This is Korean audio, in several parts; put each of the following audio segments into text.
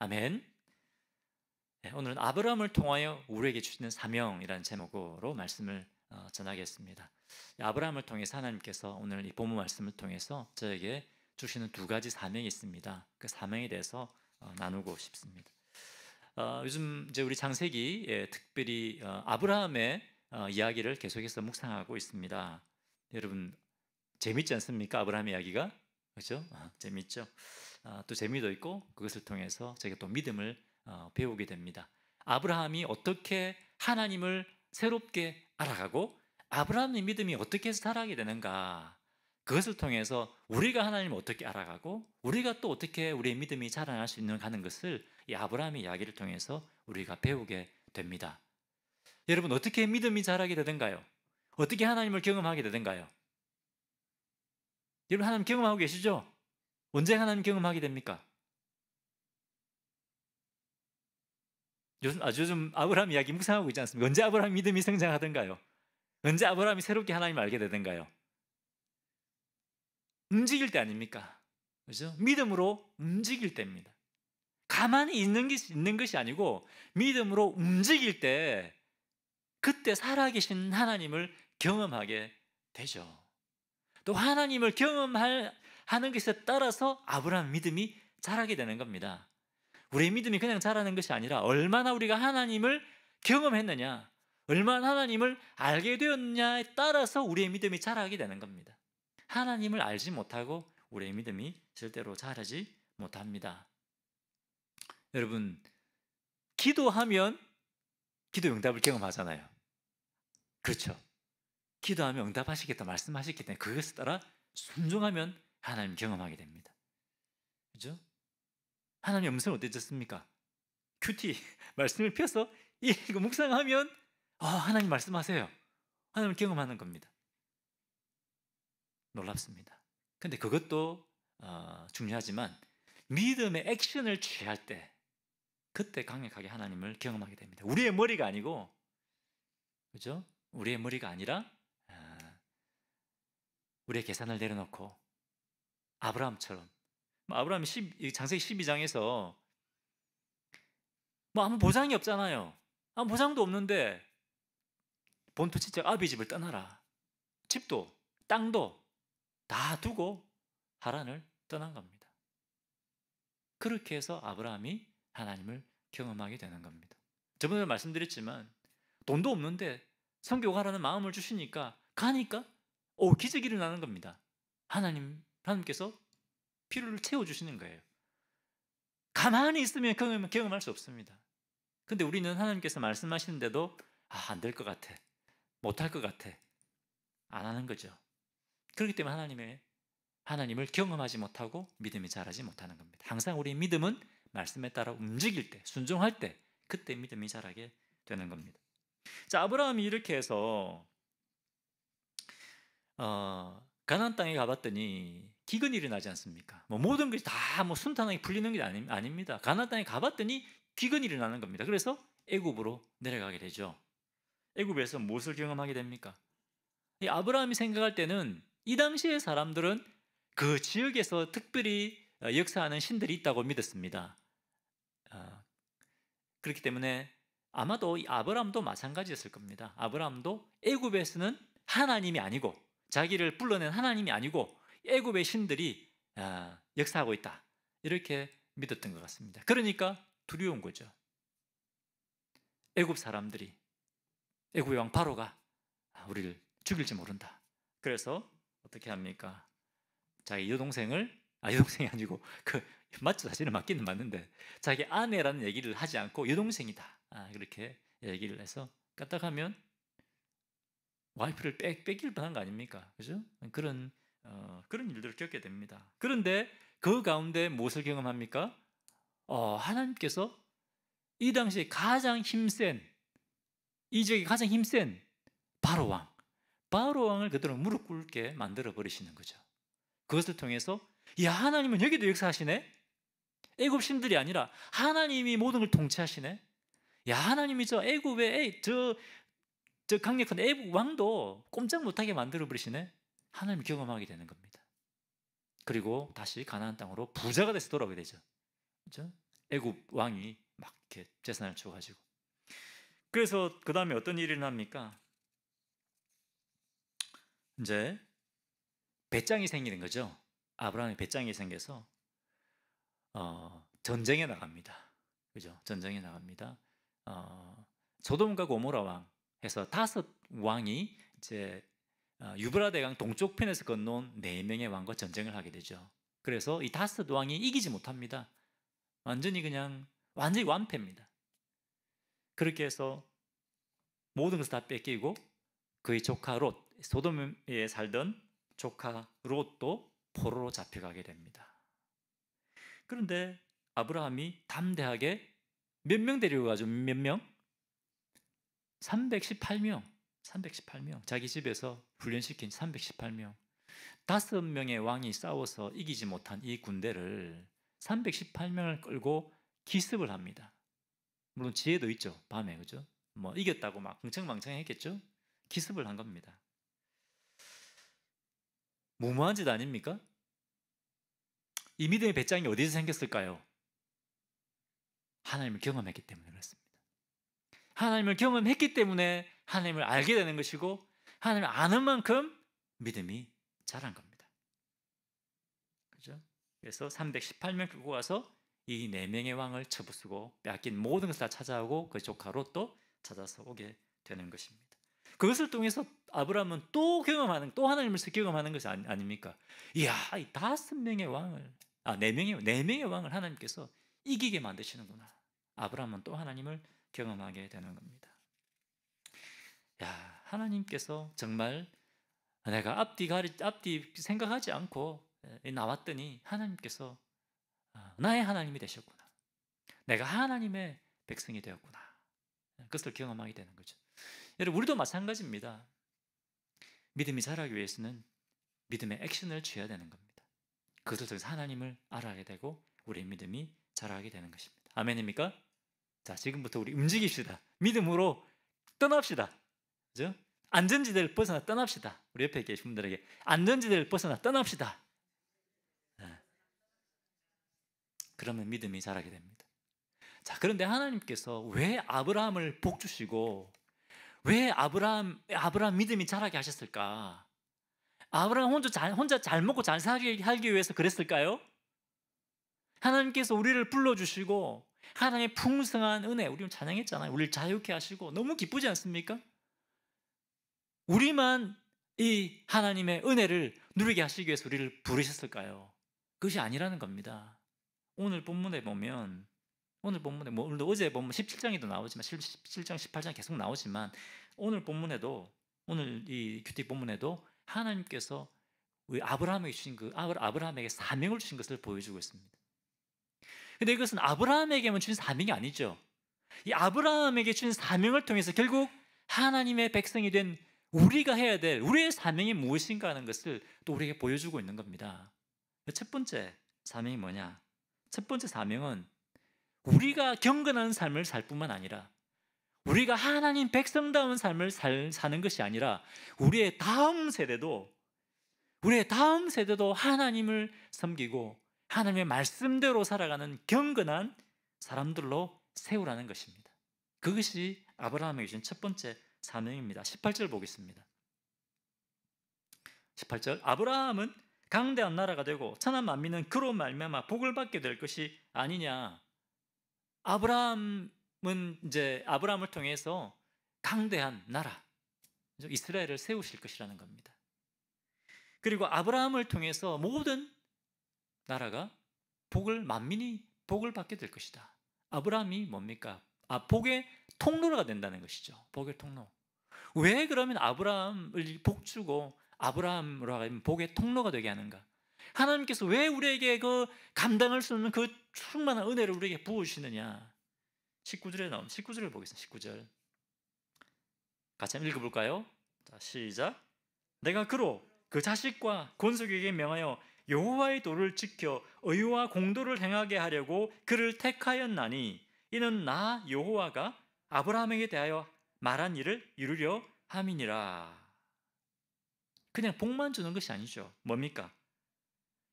아멘. 네, 오늘은 아브라함을 통하여 우리에게 주시는 사명이라는 제목으로 말씀을 전하겠습니다. 아브라함을 통해서 하나님께서 오늘 이 본문 말씀을 통해서 저에게 주시는 두 가지 사명이 있습니다. 그 사명에 대해서 나누고 싶습니다. 요즘 이제 우리 창세기 특별히 아브라함의 이야기를 계속해서 묵상하고 있습니다. 여러분 재밌지 않습니까? 아브라함 이야기가 그렇죠? 재밌죠. 또 재미도 있고 그것을 통해서 저희가 또 믿음을 배우게 됩니다. 아브라함이 어떻게 하나님을 새롭게 알아가고 아브라함의 믿음이 어떻게 해서 자라게 되는가, 그것을 통해서 우리가 하나님을 어떻게 알아가고 우리가 또 어떻게 우리의 믿음이 자라날 수 있는가 하는 것을 이 아브라함의 이야기를 통해서 우리가 배우게 됩니다. 여러분 어떻게 믿음이 자라게 되던가요? 어떻게 하나님을 경험하게 되던가요? 여러분 하나님 경험하고 계시죠? 언제 하나님 경험하게 됩니까? 요즘 아브라함 이야기 묵상하고 있지 않습니까? 언제 아브라함 믿음이 성장하던가요? 언제 아브라함이 새롭게 하나님을 알게 되던가요? 움직일 때 아닙니까? 그죠? 믿음으로 움직일 때입니다. 가만히 있는 것이 아니고 믿음으로 움직일 때 그때 살아계신 하나님을 경험하게 되죠. 또 하나님을 경험하는 것에 따라서 아브라함 믿음이 자라게 되는 겁니다. 우리의 믿음이 그냥 자라는 것이 아니라 얼마나 우리가 하나님을 경험했느냐, 얼마나 하나님을 알게 되었냐에 따라서 우리의 믿음이 자라게 되는 겁니다. 하나님을 알지 못하고 우리의 믿음이 절대로 자라지 못합니다. 여러분, 기도하면 기도 응답을 경험하잖아요. 그렇죠? 기도하면 응답하시겠다 말씀하셨기 때문에 그것에 따라 순종하면 하나님 경험하게 됩니다. 그렇죠? 하나님 음성은 어땠습니까? 큐티 말씀을 펴서 이거 묵상하면 하나님 말씀하세요. 하나님을 경험하는 겁니다. 놀랍습니다. 근데 그것도 중요하지만 믿음의 액션을 취할 때 그때 강력하게 하나님을 경험하게 됩니다. 우리의 머리가 아니고, 그죠? 우리의 머리가 아니라 우리의 계산을 내려놓고 아브라함처럼, 아브라함이 창세기 12장에서 아무 보장이 없잖아요. 아무 보장도 없는데 본토 친척 아비 집을 떠나라. 집도 땅도 다 두고 하란을 떠난 겁니다. 그렇게 해서 아브라함이 하나님을 경험하게 되는 겁니다. 저번에 말씀드렸지만 돈도 없는데 선교가라는 마음을 주시니까 가니까 기적이 일어나는 겁니다. 하나님께서 필요를 채워주시는 거예요. 가만히 있으면 경험할 수 없습니다. 근데 우리는 하나님께서 말씀하시는데도 안 될 것 같아, 못할 것 같아, 안 하는 거죠. 그렇기 때문에 하나님을 경험하지 못하고 믿음이 자라지 못하는 겁니다. 항상 우리 믿음은 말씀에 따라 움직일 때, 순종할 때, 그때 믿음이 자라게 되는 겁니다. 자, 아브라함이 이렇게 해서 가나안 땅에 가봤더니 기근이 일어나지 않습니까? 모든 것이 다 순탄하게 풀리는 게 아닙니다. 가나안 땅에 가봤더니 기근이 일어나는 겁니다. 그래서 애굽으로 내려가게 되죠. 애굽에서 무엇을 경험하게 됩니까? 이 아브라함이 생각할 때는 이 당시의 사람들은 그 지역에서 특별히 역사하는 신들이 있다고 믿었습니다. 그렇기 때문에 아마도 이 아브라함도 마찬가지였을 겁니다. 아브라함도 애굽에서는 하나님이 아니고, 자기를 불러낸 하나님이 아니고 애굽의 신들이 역사하고 있다, 이렇게 믿었던 것 같습니다. 그러니까 두려운 거죠. 애굽 사람들이, 애굽의 왕 바로가 우리를 죽일지 모른다. 그래서 어떻게 합니까? 자기 여동생이 아니고 맞죠, 사실은 맞기는 맞는데 자기 아내라는 얘기를 하지 않고 여동생이다, 그렇게 얘기를 해서 까딱하면 와이프를 뺏길 뻔한 거 아닙니까? 그죠? 그런 일들을 겪게 됩니다. 그런데 그 가운데 무엇을 경험합니까? 하나님께서 이 당시에 이 지역에 가장 힘센 바로 왕을 그대로 무릎 꿇게 만들어 버리시는 거죠. 그것을 통해서 하나님은 여기도 역사하시네? 애굽 신들이 아니라 하나님이 모든 걸 통치하시네? 하나님이 저 애굽의 저 강력한 애굽 왕도 꼼짝 못하게 만들어 버리시네? 하나님을 경험하게 되는 겁니다. 그리고 다시 가나안 땅으로 부자가 돼서 돌아오게 되죠. 그렇죠? 애굽 왕이 막 이렇게 재산을 줘가지고. 그래서 그 다음에 어떤 일이 일어납니까? 이제 배짱이 생기는 거죠. 아브라함의 배짱이 생겨서 전쟁에 나갑니다. 그죠? 전쟁에 나갑니다. 소돔과 고모라 왕 해서 5왕이 이제 유브라데 강 동쪽 편에서 건너온 4명의 왕과 전쟁을 하게 되죠. 그래서 이 5왕이 이기지 못합니다. 완전히 완패입니다. 그렇게 해서 모든 것을 다 뺏기고 그의 조카 롯, 소돔에 살던 조카 롯도 포로로 잡혀가게 됩니다. 그런데 아브라함이 담대하게 몇 명 데려가죠? 몇 명? 318명. 자기 집에서 훈련시킨 318명. 5명의 왕이 싸워서 이기지 못한 이 군대를 318명을 끌고 기습을 합니다. 물론 지혜도 있죠. 밤에, 그죠? 뭐 이겼다고 막 흥청망청 했겠죠? 기습을 한 겁니다. 무모한 짓 아닙니까? 이 믿음의 배짱이 어디서 생겼을까요? 하나님을 경험했기 때문에 그렇습니다. 하나님을 경험했기 때문에 하나님을 알게 되는 것이고, 하나님을 아는 만큼 믿음이 자란 겁니다. 그죠? 그래서 318명 끌고 가서 이 4명의 왕을 쳐부수고 빼앗긴 모든 것을 다 찾아오고 그 조카 롯도 찾아서 오게 되는 것입니다. 그것을 통해서 아브라함은 또 하나님을 경험하는 것이 아닙니까? 이야, 이 5명의 왕을, 4명의 왕을 하나님께서 이기게 만드시는구나. 아브라함은 또 하나님을 경험하게 되는 겁니다. 야, 하나님께서 정말 내가 앞뒤 생각하지 않고 나왔더니 하나님께서 나의 하나님이 되셨구나. 내가 하나님의 백성이 되었구나. 그것을 경험하게 되는 거죠. 여러분, 우리도 마찬가지입니다. 믿음이 자라기 위해서는 믿음의 액션을 취해야 되는 겁니다. 그것을 통해서 하나님을 알아야 되고 우리의 믿음이 자라게 되는 것입니다. 아멘입니까? 자, 지금부터 우리 움직입시다. 믿음으로 떠납시다. 그죠? 안전지대를 벗어나 떠납시다. 우리 옆에 계신 분들에게 안전지대를 벗어나 떠납시다. 네. 그러면 믿음이 자라게 됩니다. 자, 그런데 하나님께서 왜 아브라함을 복 주시고 왜 아브라함 믿음이 자라게 하셨을까? 아브라함 혼자 잘 먹고 잘 살기 위해서 그랬을까요? 하나님께서 우리를 불러주시고 하나님의 풍성한 은혜, 우리 찬양했잖아요. 우리를 자유케 하시고 너무 기쁘지 않습니까? 우리만 이 하나님의 은혜를 누리게 하시기 위해서 우리를 부르셨을까요? 그것이 아니라는 겁니다. 오늘 본문에 보면 오늘도 어제 본문 17장에도 나오지만 17장, 18장 계속 나오지만 오늘 본문에도 오늘 이 큐티 본문에도 하나님께서 우리 아브라함에게 주신 아브라함에게 사명을 주신 것을 보여주고 있습니다. 근데 이것은 아브라함에게만 주신 사명이 아니죠. 이 아브라함에게 주신 사명을 통해서 결국 하나님의 백성이 된 우리가 해야 될 우리의 사명이 무엇인가 하는 것을 또 우리에게 보여주고 있는 겁니다. 첫 번째 사명이 뭐냐? 첫 번째 사명은 우리가 경건한 삶을 살 뿐만 아니라 우리가 하나님 백성다운 삶을 사는 것이 아니라 우리의 다음 세대도 하나님을 섬기고 하나님의 말씀대로 살아가는 경건한 사람들로 세우라는 것입니다. 그것이 아브라함에게 주신 첫 번째 사명입니다. 18절 보겠습니다. 18절 아브라함은 강대한 나라가 되고 천한 만민은 그로 말미암아 복을 받게 될 것이 아니냐. 아브라함을 통해서 강대한 나라, 이스라엘을 세우실 것이라는 겁니다. 그리고 아브라함을 통해서 모든 나라가 만민이 복을 받게 될 것이다. 아브라함이 뭡니까? 복의 통로가 된다는 것이죠. 복의 통로. 왜 그러면 아브라함을 복 주고 아브라함으로 하여금 복의 통로가 되게 하는가? 하나님께서 왜 우리에게 그 감당할 수 없는 그 충만한 은혜를 우리에게 부어주시느냐? 19절에 나온 19절을 보겠습니다. 19절 같이 한번 읽어볼까요? 자, 시작. 내가 그 자식과 권속에게 명하여 여호와의 도를 지켜 의와 공도를 행하게 하려고 그를 택하였나니 이는 나 여호와가 아브라함에게 대하여 말한 일을 이루려 함이니라. 그냥 복만 주는 것이 아니죠. 뭡니까?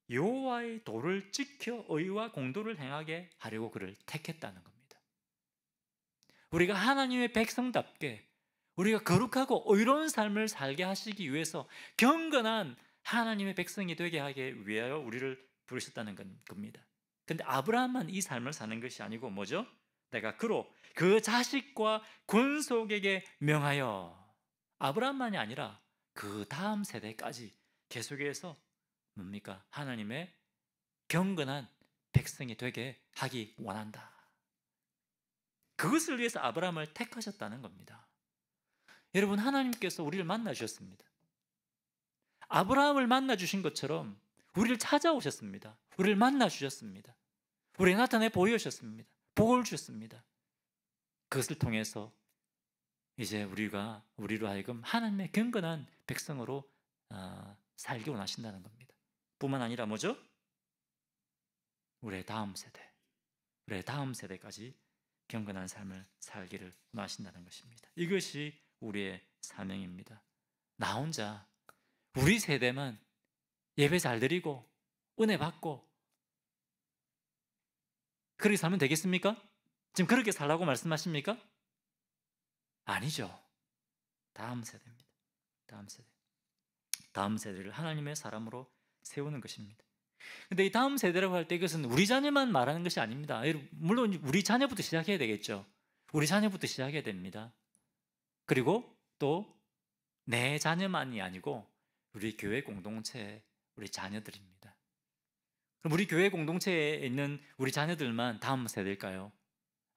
여호와의 도를 지켜 의와 공도를 행하게 하려고 그를 택했다는 겁니다. 우리가 하나님의 백성답게 우리가 거룩하고 의로운 삶을 살게 하시기 위해서 경건한 하나님의 백성이 되게 하기 위하여 우리를 부르셨다는 겁니다. 근데 아브라함만 이 삶을 사는 것이 아니고 뭐죠? 내가 그로 그 자식과 권속에게 명하여, 아브라함만이 아니라 그 다음 세대까지 계속해서 뭡니까? 하나님의 경건한 백성이 되게 하기 원한다. 그것을 위해서 아브라함을 택하셨다는 겁니다. 여러분, 하나님께서 우리를 만나 주셨습니다. 아브라함을 만나 주신 것처럼 우리를 찾아오셨습니다. 우리를 만나 주셨습니다. 우리에게 나타내 보여주셨습니다. 복을 주셨습니다. 그것을 통해서 이제 우리로 하여금 하나님의 경건한 백성으로 살기 원하신다는 겁니다. 뿐만 아니라 뭐죠? 우리의 다음 세대까지 경건한 삶을 살기를 원하신다는 것입니다. 이것이 우리의 사명입니다. 나 혼자 우리 세대만 예배 잘 드리고 은혜 받고 그렇게 살면 되겠습니까? 지금 그렇게 살라고 말씀하십니까? 아니죠. 다음 세대입니다. 다음 세대를 하나님의 사람으로 세우는 것입니다. 근데 이 다음 세대라고 할 때 이것은 우리 자녀만 말하는 것이 아닙니다. 물론 우리 자녀부터 시작해야 되겠죠. 우리 자녀부터 시작해야 됩니다. 그리고 또 내 자녀만이 아니고 우리 교회 공동체의 우리 자녀들입니다. 그럼 우리 교회 공동체에 있는 우리 자녀들만 다음 세대일까요?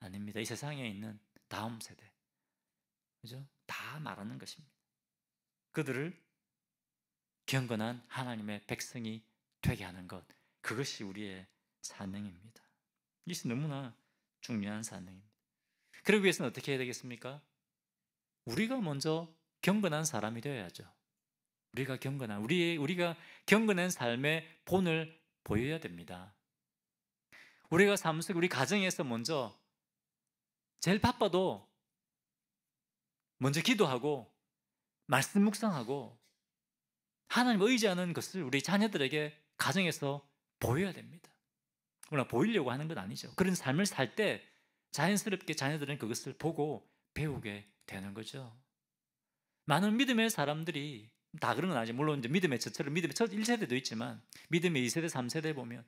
아닙니다. 이 세상에 있는 다음 세대, 그죠? 다 말하는 것입니다. 그들을 경건한 하나님의 백성이 되게 하는 것, 그것이 우리의 사명입니다. 이것이 너무나 중요한 사명입니다. 그러기 위해서는 어떻게 해야 되겠습니까? 우리가 먼저 경건한 사람이 되어야죠. 우리가 경건한 삶의 본을 보여야 됩니다. 우리가 삶 속에 우리 가정에서 먼저 제일 바빠도 먼저 기도하고 말씀 묵상하고 하나님 의지하는 것을 우리 자녀들에게 가정에서 보여야 됩니다. 그러나 보이려고 하는 건 아니죠. 그런 삶을 살 때 자연스럽게 자녀들은 그것을 보고 배우게 되는 거죠. 많은 믿음의 사람들이 다 그런 건 아니죠. 물론 이제 믿음의 첫 1세대도 있지만 믿음의 2세대, 3세대 보면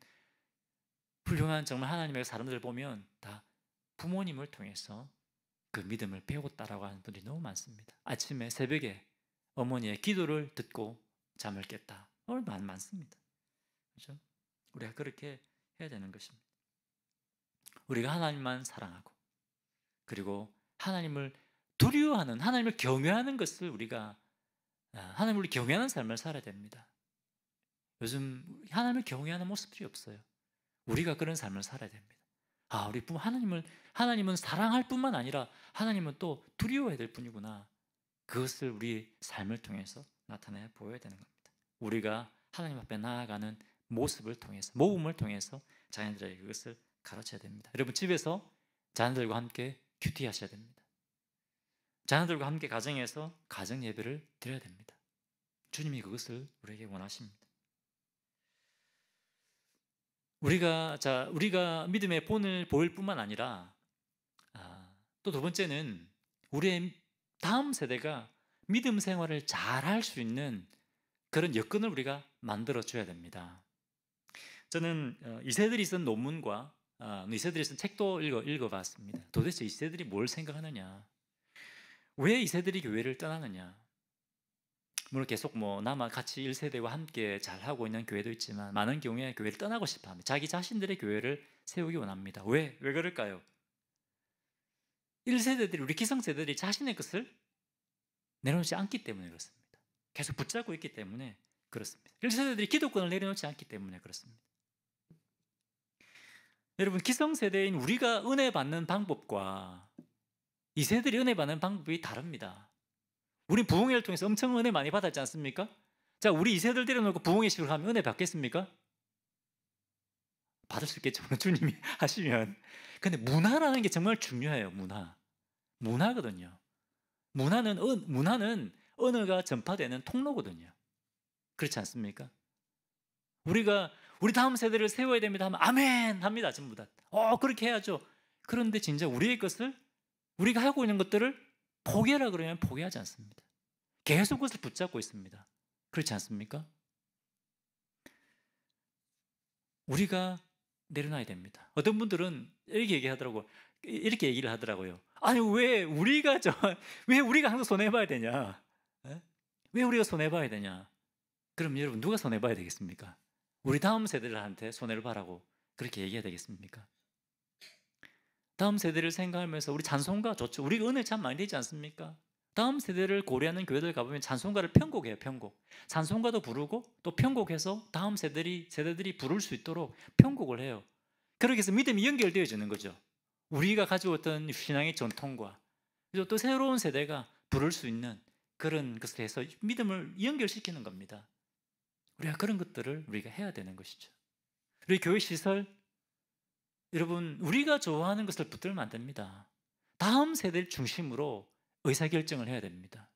훌륭한 정말 하나님의 사람들을 보면 다 부모님을 통해서 그 믿음을 배웠다라고 하는 분들이 너무 많습니다. 아침에 새벽에 어머니의 기도를 듣고 잠을 깼다. 많습니다. 그렇죠? 우리가 그렇게 해야 되는 것입니다. 우리가 하나님만 사랑하고 그리고 하나님을 두려워하는, 하나님을 경외하는 것을 하나님을 경외하는 삶을 살아야 됩니다. 요즘 하나님을 경외하는 모습들이 없어요. 우리가 그런 삶을 살아야 됩니다. 우리 하나님은 사랑할 뿐만 아니라 하나님은 또 두려워해야 될 뿐이구나. 그것을 우리 삶을 통해서 나타내 보여야 되는 겁니다. 우리가 하나님 앞에 나아가는 모습을 통해서, 모범을 통해서 자녀들에게 그것을 가르쳐야 됩니다. 여러분, 집에서 자녀들과 함께 큐티하셔야 됩니다. 자녀들과 함께 가정에서 가정 예배를 드려야 됩니다. 주님이 그것을 우리에게 원하십니다. 우리가 믿음의 본을 보일 뿐만 아니라 또 두 번째는 우리의 다음 세대가 믿음 생활을 잘 할 수 있는 그런 여건을 우리가 만들어 줘야 됩니다. 저는 2세들이 쓴 논문과 2세들이 쓴 책도 읽어봤습니다. 도대체 2세들이 뭘 생각하느냐, 왜 2세들이 교회를 떠나느냐. 물론 계속 남아 같이 1세대와 함께 잘하고 있는 교회도 있지만 많은 경우에 교회를 떠나고 싶어합니다. 자기 자신들의 교회를 세우기 원합니다. 왜 그럴까요? 1세대들이, 우리 기성세대들이 자신의 것을 내려놓지 않기 때문에 그렇습니다. 계속 붙잡고 있기 때문에 그렇습니다. 1세대들이 기독권을 내려놓지 않기 때문에 그렇습니다. 여러분, 기성세대인 우리가 은혜 받는 방법과 2세들이 은혜 받는 방법이 다릅니다. 우리 부흥회를 통해서 엄청 은혜 많이 받았지 않습니까? 자, 우리 2세들 데려놓고 부흥회식을 하면 은혜 받겠습니까? 받을 수 있겠죠. 주님이 하시면. 근데 문화라는 게 정말 중요해요. 문화거든요. 문화는 언어가 전파되는 통로거든요. 그렇지 않습니까? 우리 다음 세대를 세워야 됩니다 하면 아멘 합니다. 전부 다. 그렇게 해야죠. 그런데 진짜 우리의 것을, 우리가 하고 있는 것들을 포기하라 그러면 포기하지 않습니다. 계속 그것을 붙잡고 있습니다. 그렇지 않습니까? 우리가 내려놔야 됩니다. 어떤 분들은 이렇게 얘기하더라고요. 이렇게 얘기를 하더라고요. 아니 왜 우리가 항상 손해봐야 되냐? 에? 왜 우리가 손해봐야 되냐? 그럼 여러분 누가 손해봐야 되겠습니까? 우리 다음 세대들한테 손해를 봐라고 그렇게 얘기해야 되겠습니까? 다음 세대를 생각하면서 우리 찬송가 좋죠. 우리가 은혜 참 많이 되지 않습니까? 다음 세대를 고려하는 교회들 가보면 찬송가를 편곡해요. 편곡. 찬송가도 부르고 또 편곡해서 다음 세대들이 부를 수 있도록 편곡을 해요. 그렇게 해서 믿음이 연결되어지는 거죠. 우리가 가지고 있던 신앙의 전통과 그리고 또 새로운 세대가 부를 수 있는 그런 것을 해서 믿음을 연결시키는 겁니다. 우리가 그런 것들을 우리가 해야 되는 것이죠. 우리 교회 시설, 여러분 우리가 좋아하는 것을 붙들면 안 됩니다. 다음 세대를 중심으로 의사결정을 해야 됩니다.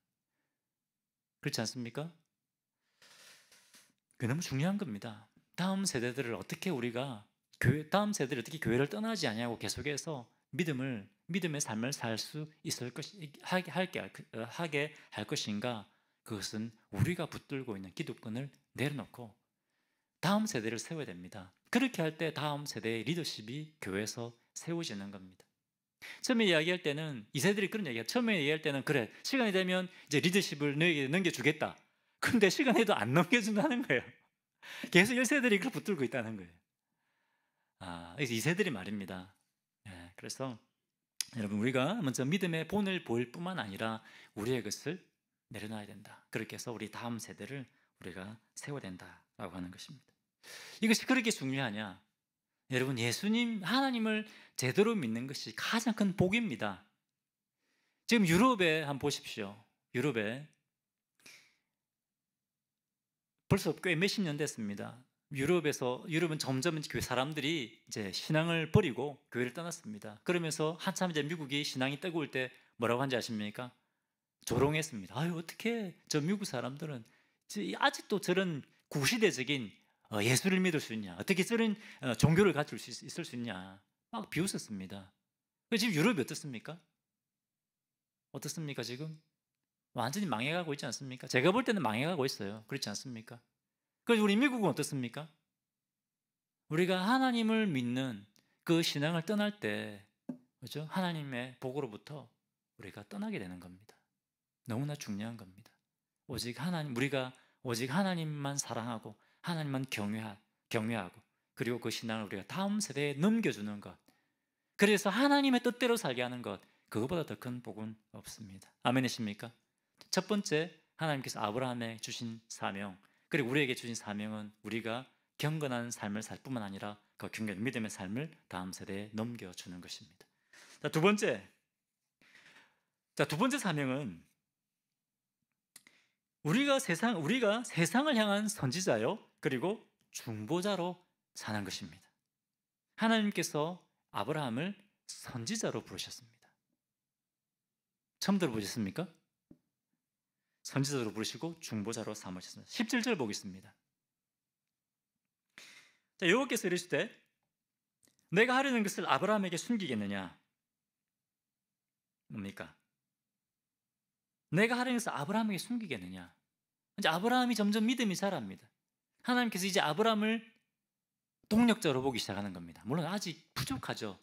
그렇지 않습니까? 그게 너무 중요한 겁니다. 다음 세대들을 어떻게 우리가 다음 세대들이 어떻게 교회를 떠나지 않냐고 계속해서 믿음의 삶을 살 수 있을 하게 할 것인가? 그것은 우리가 붙들고 있는 기득권을 내려놓고 다음 세대를 세워야 됩니다. 그렇게 할 때 다음 세대의 리더십이 교회에서 세워지는 겁니다. 처음에 이야기할 때는 이 세대들이 그런 얘기해요. 처음에 얘기할 때는 그래 시간이 되면 이제 리더십을 너에게 넘겨주겠다. 근데 시간에도 안 넘겨준다는 거예요. 계속 1세들이 그걸 붙들고 있다는 거예요. 그래서 2세들이 말입니다. 그래서 여러분 우리가 먼저 믿음의 본을 보일 뿐만 아니라 우리의 것을 내려놔야 된다. 그렇게 해서 우리 다음 세대를 우리가 세워야 된다라고 하는 것입니다. 이것이 그렇게 중요하냐? 여러분 예수님 하나님을 제대로 믿는 것이 가장 큰 복입니다. 지금 유럽에 한번 보십시오. 유럽은 벌써 꽤 몇십 년 됐습니다. 유럽은 점점 교회 사람들이 이제 신앙을 버리고 교회를 떠났습니다. 그러면서 한참 이제 미국이 신앙이 뜨거울 때 뭐라고 한지 아십니까? 조롱했습니다. 어떻게 저 미국 사람들은 아직도 저런 구시대적인 예수를 믿을 수 있냐? 어떻게 저런 종교를 가질 수 있을 수 있냐? 막 비웃었습니다. 지금 유럽이 어떻습니까? 어떻습니까 지금? 완전히 망해가고 있지 않습니까? 제가 볼 때는 망해가고 있어요. 그렇지 않습니까? 그래서 우리 미국은 어떻습니까? 우리가 하나님을 믿는 그 신앙을 떠날 때, 그렇죠? 하나님의 복으로부터 우리가 떠나게 되는 겁니다. 너무나 중요한 겁니다. 우리가 오직 하나님만 사랑하고 하나님만 경외하고 그리고 그 신앙을 우리가 다음 세대에 넘겨주는 것. 그래서 하나님의 뜻대로 살게 하는 것. 그것보다 더 큰 복은 없습니다. 아멘이십니까? 첫 번째, 하나님께서 아브라함에 주신 사명, 그리고 우리에게 주신 사명은 우리가 경건한 삶을 살 뿐만 아니라 그 경건 믿음의 삶을 다음 세대에 넘겨주는 것입니다. 두 번째 사명은 우리가 세상을 향한 선지자요, 그리고 중보자로 사는 것입니다. 하나님께서 아브라함을 선지자로 부르셨습니다. 처음 들어보셨습니까? 선지자로 부르시고 중보자로 삼으셨습니다. 17절 보겠습니다. 여호와께서 이르시되 내가 하려는 것을 아브라함에게 숨기겠느냐? 뭡니까? 내가 하려는 것을 아브라함에게 숨기겠느냐? 이제 아브라함이 점점 믿음이 자랍니다. 하나님께서 이제 아브라함을 동력자로 보기 시작하는 겁니다. 물론 아직 부족하죠.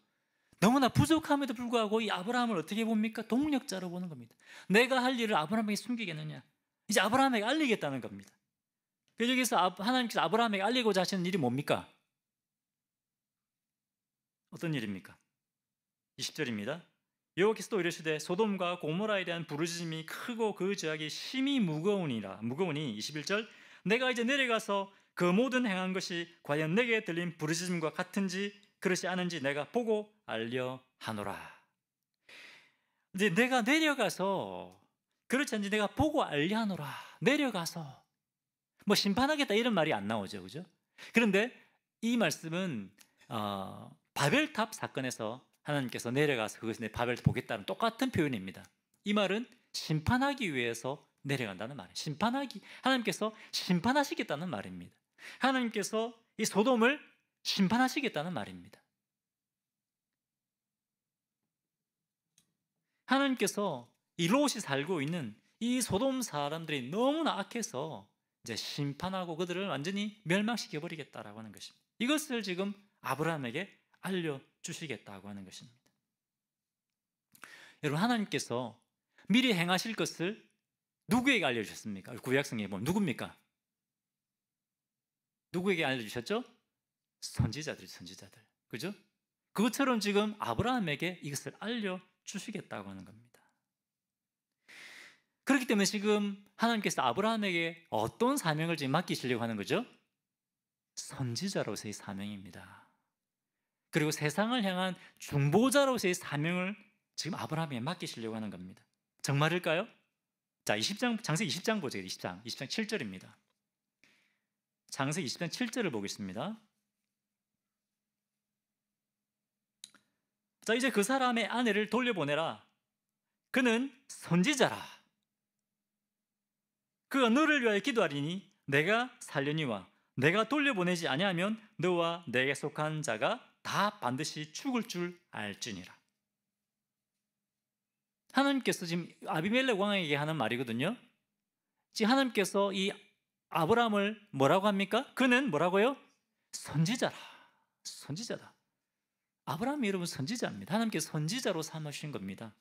너무나 부족함에도 불구하고 이 아브라함을 어떻게 봅니까? 동력자로 보는 겁니다. 내가 할 일을 아브라함에게 숨기겠느냐? 이제 아브라함에게 알리겠다는 겁니다. 그래서 여기서 하나님께서 아브라함에게 알리고자 하시는 일이 뭡니까? 어떤 일입니까? 20절입니다. 여호와께서 또 이르시되 소돔과 고모라에 대한 부르짖음이 크고 그 죄악이 심히 무거우니 21절 내가 이제 내려가서 그 모든 행한 것이 과연 내게 들린 부르짖음과 같은지 그렇지 않은지 내가 보고 알려 하노라. 이제 내가 내려가서 그렇지 않은지 내가 보고 알려 하노라. 내려가서 뭐 심판하겠다 이런 말이 안 나오죠, 그죠? 그런데 이 말씀은 바벨탑 사건에서 하나님께서 내려가서 그것을 바벨을 보겠다는 똑같은 표현입니다. 이 말은 심판하기 위해서 내려간다는 말이에요. 하나님께서 심판하시겠다는 말입니다. 하나님께서 이 소돔을 심판하시겠다는 말입니다. 하나님께서 이 롯이 살고 있는 이 소돔 사람들이 너무나 악해서 이제 심판하고 그들을 완전히 멸망시켜 버리겠다라고 하는 것입니다. 이것을 지금 아브라함에게 알려주시겠다고 하는 것입니다. 여러분, 하나님께서 미리 행하실 것을 누구에게 알려주셨습니까? 구약성경에 보면 누굽니까? 누구에게 알려주셨죠? 선지자들. 그죠? 그것처럼 지금 아브라함에게 이것을 알려주시겠다고 하는 겁니다. 그렇기 때문에 지금 하나님께서 아브라함에게 어떤 사명을 지금 맡기시려고 하는 거죠? 선지자로서의 사명입니다. 그리고 세상을 향한 중보자로서의 사명을 지금 아브라함에게 맡기시려고 하는 겁니다. 정말일까요? 자, 장세기 20장 보죠. 20장 7절입니다. 장세기 20장 7절을 보겠습니다. 자, 이제 그 사람의 아내를 돌려보내라. 그는 선지자라. 그가 너를 위하여 기도하리니 내가 살려니와 내가 돌려보내지 아니하면 너와 내게 속한 자가 다 반드시 죽을 줄 알지니라. 하나님께서 지금 아비멜렉 왕에게 하는 말이거든요. 지금 하나님께서 이 아브라함을 뭐라고 합니까? 그는 뭐라고요? 선지자라. 선지자다. 아브라함이 여러분 선지자입니다. 하나님께서 선지자로 삼으신 겁니다.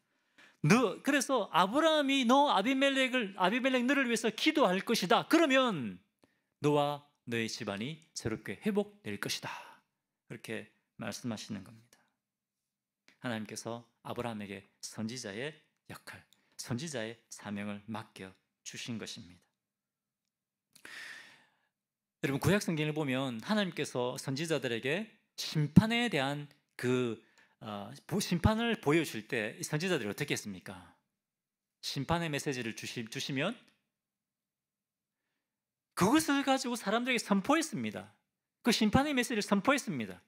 그래서 아브라함이 아비멜렉 너를 위해서 기도할 것이다. 그러면 너와 너의 집안이 새롭게 회복될 것이다. 그렇게 말씀하시는 겁니다. 하나님께서 아브라함에게 선지자의 역할, 선지자의 사명을 맡겨 주신 것입니다. 여러분, 구약 성경을 보면 하나님께서 선지자들에게 심판에 대한 심판을 보여줄 때 선지자들이 어떻게 했습니까? 심판의 메시지를 주시면 그것을 가지고 사람들에게 선포했습니다. 그 심판의 메시지를 선포했습니다.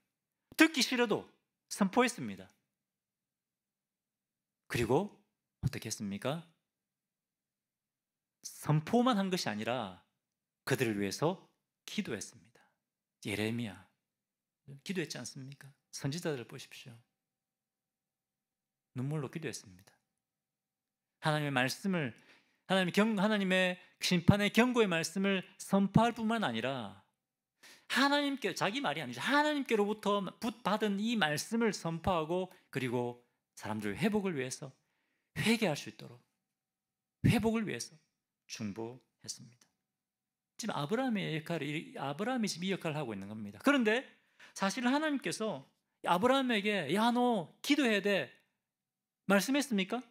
듣기 싫어도 선포했습니다. 그리고 어떻게 했습니까? 선포만 한 것이 아니라 그들을 위해서 기도했습니다. 예레미야 기도했지 않습니까? 선지자들을 보십시오. 눈물로 기도했습니다. 하나님의 말씀을, 하나님의 심판의 경고의 말씀을 선포할 뿐만 아니라 하나님께, 자기 말이 아니죠, 하나님께로부터 받은 이 말씀을 선포하고 그리고 사람들의 회복을 위해서, 회개할 수 있도록 회복을 위해서 중보했습니다. 지금 아브라함이 지금 이 역할을 하고 있는 겁니다. 그런데 사실 하나님께서 아브라함에게 야, 너 기도해야 돼 말씀했습니까?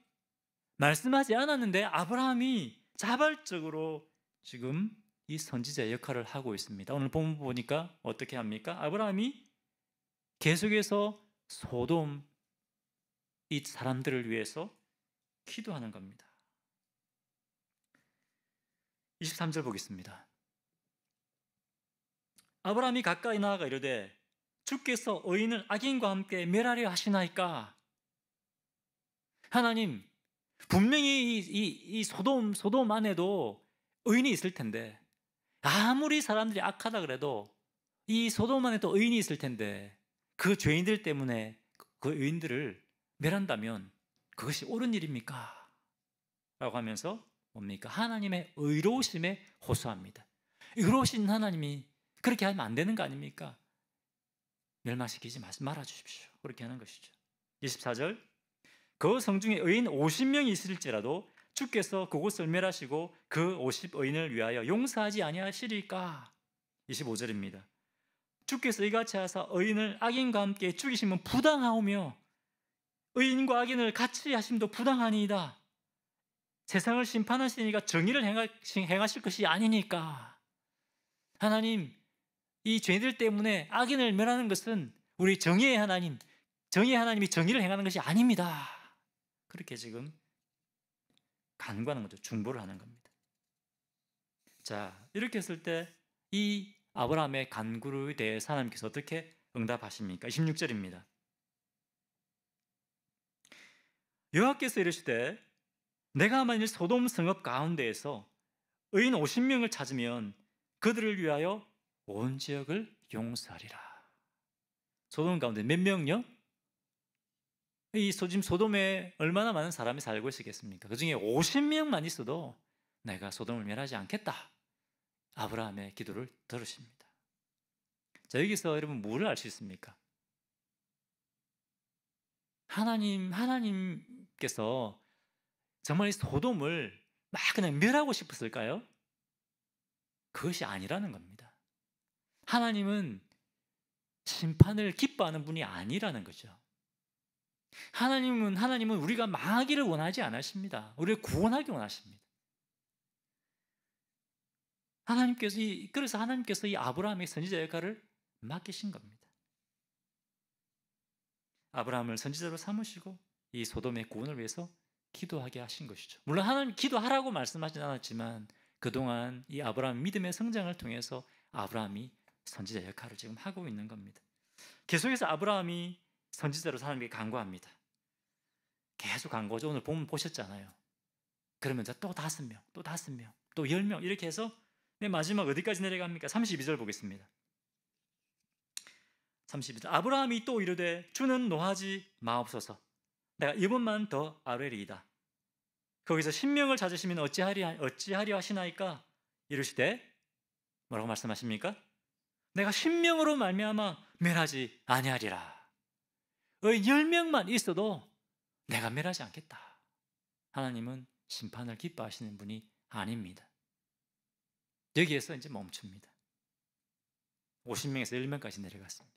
말씀하지 않았는데 아브라함이 자발적으로 지금 이 선지자의 역할을 하고 있습니다. 오늘 본문 보니까 어떻게 합니까? 아브라함이 계속해서 소돔 이 사람들을 위해서 기도하는 겁니다. 23절 보겠습니다. 아브라함이 가까이 나아가 이르되 주께서 의인을 악인과 함께 멸하려 하시나이까? 하나님, 분명히 이 소돔 안에도 의인이 있을 텐데, 아무리 사람들이 악하다 그래도 이 소돔 안에도 의인이 있을 텐데 그 죄인들 때문에 그 의인들을 멸한다면 그것이 옳은 일입니까? 라고 하면서 뭡니까? 하나님의 의로우심에 호소합니다. 의로우신 하나님이 그렇게 하면 안 되는 거 아닙니까? 멸망시키지 말아주십시오. 그렇게 하는 것이죠. 24절, 그 성중에 의인 50명이 있을지라도 주께서 그곳을 멸하시고 그 50의인을 위하여 용서하지 아니하시리까? 25절입니다. 주께서 이같이 하사 의인을 악인과 함께 죽이시면 부당하오며 의인과 악인을 같이 하심도 부당하니이다. 세상을 심판하시니까 정의를 행하실 것이 아니니까. 하나님, 이 죄들 때문에 악인을 멸하는 것은 우리 정의의 하나님이 정의를 행하는 것이 아닙니다. 그렇게 지금 간구하는 거죠. 중보를 하는 겁니다. 자, 이렇게 했을 때 이 아브라함의 간구에 대해서 하나님께서 어떻게 응답하십니까? 26절입니다. 여호와께서 이르시되 내가 만일 소돔 성읍 가운데에서 의인 50명을 찾으면 그들을 위하여 온 지역을 용서하리라. 소돔 가운데 몇 명요? 지금 소돔에 얼마나 많은 사람이 살고 있었겠습니까? 그 중에 50명만 있어도 내가 소돔을 멸하지 않겠다. 아브라함의 기도를 들으십니다. 자, 여기서 여러분 뭐를 알 수 있습니까? 하나님께서 정말 이 소돔을 막 그냥 멸하고 싶었을까요? 그것이 아니라는 겁니다. 하나님은 심판을 기뻐하는 분이 아니라는 거죠. 하나님은 우리가 망하기를 원하지 않으십니다. 우리를 구원하기 원하십니다. 그래서 하나님께서 이 아브라함의 선지자 역할을 맡기신 겁니다. 아브라함을 선지자로 삼으시고 이 소돔의 구원을 위해서 기도하게 하신 것이죠. 물론 하나님 기도하라고 말씀하진 않았지만 그동안 이 아브라함 믿음의 성장을 통해서 아브라함이 선지자 역할을 지금 하고 있는 겁니다. 계속해서 아브라함이 선지자로 하나님께 간구합니다. 계속 간구하죠. 오늘 본문 보셨잖아요. 그러면 또 5명, 또 5명, 또 10명 이렇게 해서 맨 마지막 어디까지 내려갑니까? 32절 보겠습니다. 32절. 아브라함이 또 이르되 주는 노하지 마옵소서. 내가 이번만 더 아뢰리이다. 거기서 신명을 찾으시면 어찌하리 하시나이까? 이르시되 뭐라고 말씀하십니까? 내가 신명으로 말미암아 멸하지 아니하리라. 10명만 있어도 내가 멸하지 않겠다. 하나님은 심판을 기뻐하시는 분이 아닙니다. 여기에서 이제 멈춥니다. 50명에서 10명까지 내려갔습니다.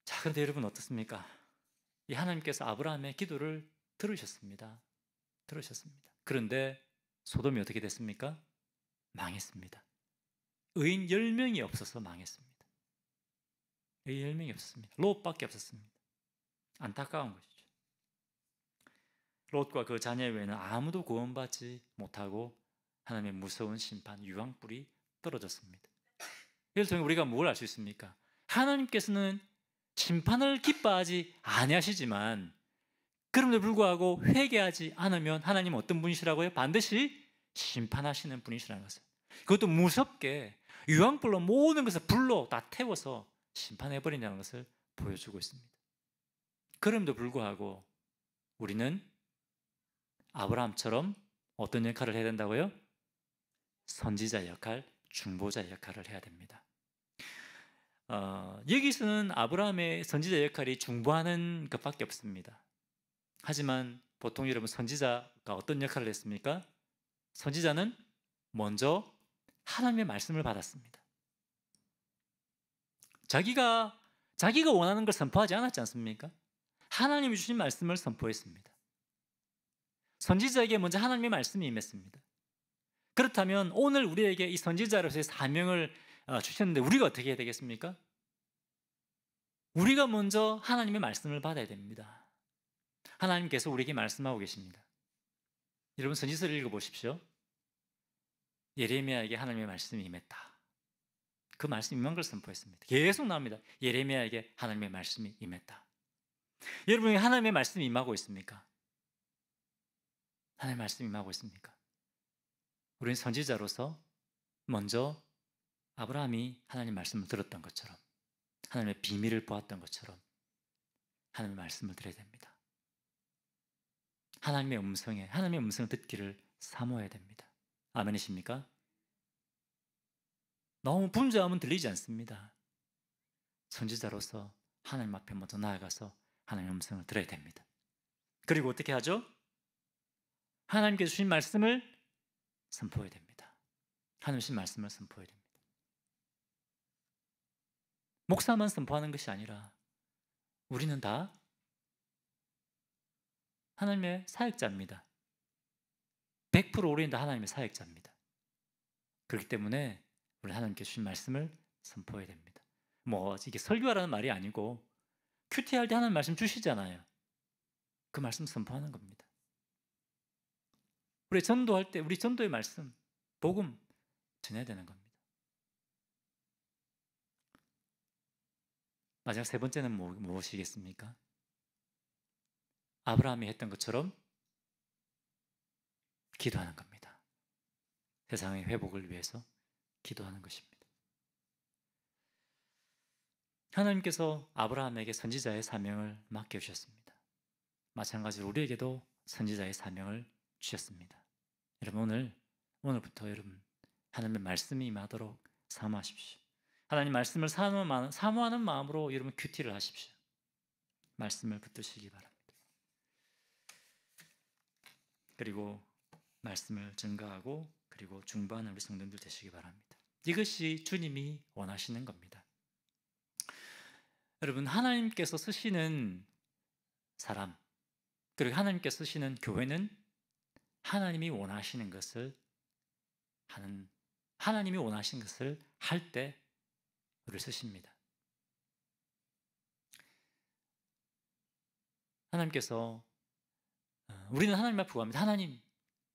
자, 그런데 여러분 어떻습니까? 이 하나님께서 아브라함의 기도를 들으셨습니다. 그런데 소돔이 어떻게 됐습니까? 망했습니다. 의인 10명이 없어서 망했습니다. 의인 10명이 없었습니다. 롯밖에 없었습니다. 안타까운 것이죠. 롯과 그 자녀 외에는 아무도 구원받지 못하고 하나님의 무서운 심판, 유황불이 떨어졌습니다. 이를 통해 우리가 뭘 알 수 있습니까? 하나님께서는 심판을 기뻐하지 아니하시지만 그럼에도 불구하고 회개하지 않으면 하나님은 어떤 분이시라고요? 반드시 심판하시는 분이시라는 것을. 그것도 무섭게 유황불로 모든 것을 불로 다 태워서 심판해버린다는 것을 보여주고 있습니다. 그럼에도 불구하고 우리는 아브라함처럼 어떤 역할을 해야 된다고요? 선지자 역할, 중보자 역할을 해야 됩니다. 여기서는 아브라함의 선지자 역할이 중보하는 것밖에 없습니다. 하지만 보통 여러분 선지자가 어떤 역할을 했습니까? 선지자는 먼저 하나님의 말씀을 받았습니다. 자기가 원하는 걸 선포하지 않았지 않습니까? 하나님이 주신 말씀을 선포했습니다. 선지자에게 먼저 하나님의 말씀이 임했습니다. 그렇다면 오늘 우리에게 이 선지자로서의 사명을 주셨는데 우리가 어떻게 해야 되겠습니까? 우리가 먼저 하나님의 말씀을 받아야 됩니다. 하나님께서 우리에게 말씀하고 계십니다. 여러분 선지서를 읽어보십시오. 예레미야에게 하나님의 말씀이 임했다. 그 말씀이 임한 걸 선포했습니다. 계속 나옵니다. 예레미야에게 하나님의 말씀이 임했다. 여러분이 하나님의 말씀이 임하고 있습니까? 하나님의 말씀이 임하고 있습니까? 우리는 선지자로서 먼저 아브라함이 하나님의 말씀을 들었던 것처럼 하나님의 비밀을 보았던 것처럼 하나님의 말씀을 드려야 됩니다. 하나님의 음성을 듣기를 사모해야 됩니다. 아멘이십니까? 너무 분주하면 들리지 않습니다. 선지자로서 하나님 앞에 먼저 나아가서 하나님의 음성을 들어야 됩니다. 그리고 어떻게 하죠? 하나님께서 주신 말씀을 선포해야 됩니다. 하나님 주신 말씀을 선포해야 됩니다. 목사만 선포하는 것이 아니라 우리는 다 하나님의 사역자입니다. 100% 우리는 다 하나님의 사역자입니다. 그렇기 때문에 우리 하나님께 주신 말씀을 선포해야 됩니다. 이게 설교하라는 말이 아니고 큐티할 때 하나님 말씀 주시잖아요. 그 말씀 선포하는 겁니다. 우리 전도할 때 우리 전도의 말씀, 복음 전해야 되는 겁니다. 마지막 세 번째는 무엇이겠습니까? 아브라함이 했던 것처럼 기도하는 겁니다. 세상의 회복을 위해서 기도하는 것입니다. 하나님께서 아브라함에게 선지자의 사명을 맡겨주셨습니다. 마찬가지로 우리에게도 선지자의 사명을 주셨습니다. 여러분 오늘부터 여러분 하나님의 말씀이 임하도록 사모하십시오. 하나님 말씀을 사모하는 마음으로 여러분 큐티를 하십시오. 말씀을 붙드시기 바랍니다. 그리고 말씀을 증거하고 그리고 중보하는 우리 성도님들 되시기 바랍니다. 이것이 주님이 원하시는 겁니다. 여러분 하나님께서 쓰시는 사람 그리고 하나님께서 쓰시는 교회는 하나님이 원하시는 것을 할 때 우리를 쓰십니다. 하나님께서 우리는 하나님 앞에 구합니다. 하나님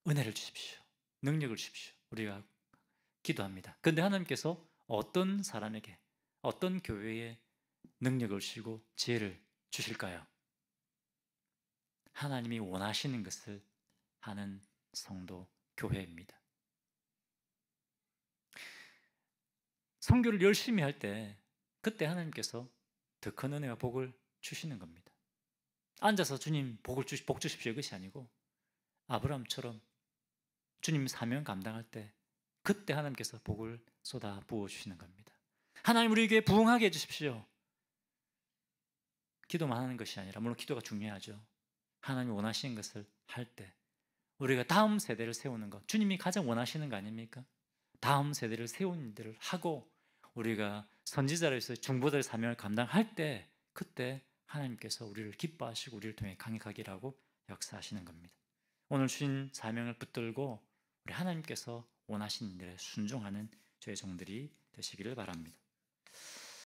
은혜를 주십시오. 능력을 주십시오. 우리가 기도합니다. 그런데 하나님께서 어떤 사람에게 어떤 교회에 능력을 주시고 지혜를 주실까요? 하나님이 원하시는 것을 하는 성도 교회입니다. 선교를 열심히 할 때 그때 하나님께서 더 큰 은혜와 복을 주시는 겁니다. 앉아서 주님 복 주십시오 이것이 아니고 아브라함처럼 주님 사명 감당할 때 그때 하나님께서 복을 쏟아 부어주시는 겁니다. 하나님 우리에게 부흥하게 해주십시오. 기도만 하는 것이 아니라 물론 기도가 중요하죠. 하나님이 원하시는 것을 할 때 우리가 다음 세대를 세우는 것 주님이 가장 원하시는 거 아닙니까? 다음 세대를 세우는 일들을 하고 우리가 선지자로서 중보자의 사명을 감당할 때 그때 하나님께서 우리를 기뻐하시고 우리를 통해 강력하게 일하고 역사하시는 겁니다. 오늘 주신 사명을 붙들고 우리 하나님께서 원하시는 일에 순종하는 저의 종들이 되시기를 바랍니다.